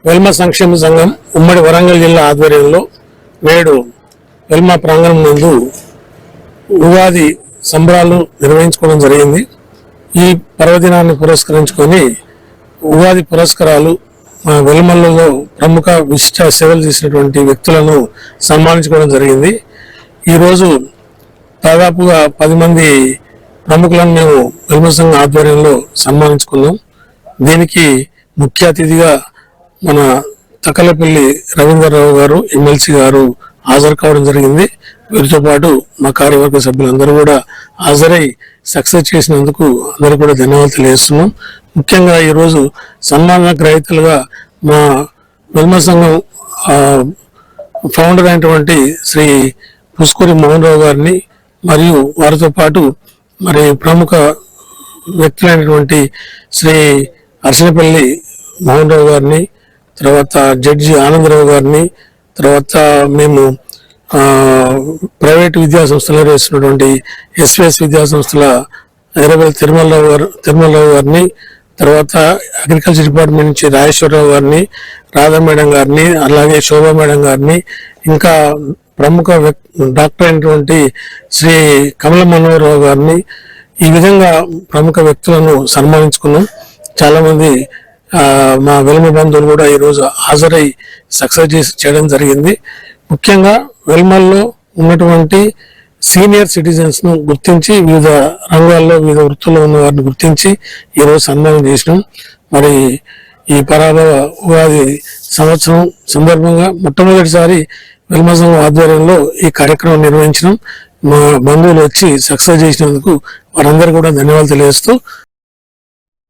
వెల్మ సంక్షేమ సంఘం ఉమ్మడి వరంగల్ జిల్లా ఆధ్వర్యంలో నేడు వెల్మ ప్రాంగణం నందు ఉగాది సంబరాలు నిర్వహించుకోవడం జరిగింది. ఈ పర్వదినాన్ని పురస్కరించుకొని ఉగాది పురస్కారాలు మా వెల్మలలో ప్రముఖ విశిష్ట సేవలు చేసినటువంటి వ్యక్తులను సన్మానించుకోవడం జరిగింది. ఈరోజు దాదాపుగా 10 మంది ప్రముఖులను మేము వెల్మ సంఘం ఆధ్వర్యంలో సన్మానించుకున్నాం. దీనికి ముఖ్య అతిథిగా మన తకలపల్లి రవీంద్రరావు గారు ఎమ్మెల్సీ గారు హాజరు కావడం జరిగింది. వీరితో పాటు మా కార్యవర్గ సభ్యులందరూ కూడా హాజరై సక్సెస్ చేసినందుకు అందరూ కూడా ధన్యవాదాలు తెలియజేస్తున్నాం. ముఖ్యంగా ఈరోజు సన్మాన గ్రహీతలుగా మా వెల్మ సంఘం ఫౌండర్ అయినటువంటి శ్రీ పుష్కూరి మోహన్ రావు గారిని మరియు వారితో పాటు మరి ప్రముఖ వ్యక్తులైనటువంటి శ్రీ అర్సనపల్లి మోహన్ రావు గారిని, తర్వాత జడ్జి ఆనందరావు గారిని, తర్వాత మేము ప్రైవేట్ విద్యా సంస్థలు నిర్వహిస్తున్నటువంటి ఎస్విఎస్ విద్యా సంస్థల ఎర్రబెల్లి తిరుమలరావు గారిని, తర్వాత అగ్రికల్చర్ డిపార్ట్మెంట్ నుంచి రాజేశ్వరరావు గారిని, రాధా మేడం గారిని, అలాగే శోభా మేడం గారిని, ఇంకా ప్రముఖ డాక్టర్ అయినటువంటి శ్రీ కమల మనోహర్ రావు గారిని, ఈ విధంగా ప్రముఖ వ్యక్తులను సన్మానించుకున్నాం. చాలామంది మా వెల్మ బంధువులు కూడా ఈరోజు హాజరై సక్సెస్ చేయడం జరిగింది. ముఖ్యంగా వెల్మల్లో ఉన్నటువంటి సీనియర్ సిటిజన్స్ ను గుర్తించి వివిధ రంగాల్లో వివిధ వృత్తుల్లో ఉన్న వారిని గుర్తించి ఈరోజు సన్మానం చేసినాం. మరి ఈ పరాభవ ఉగాది సంవత్సరం సందర్భంగా మొట్టమొదటిసారి వెల్మ సంఘం ఆధ్వర్యంలో ఈ కార్యక్రమం నిర్వహించడం, మా బంధువులు వచ్చి సక్సెస్ చేసినందుకు వారందరూ కూడా ధన్యవాదాలు తెలియజేస్తూ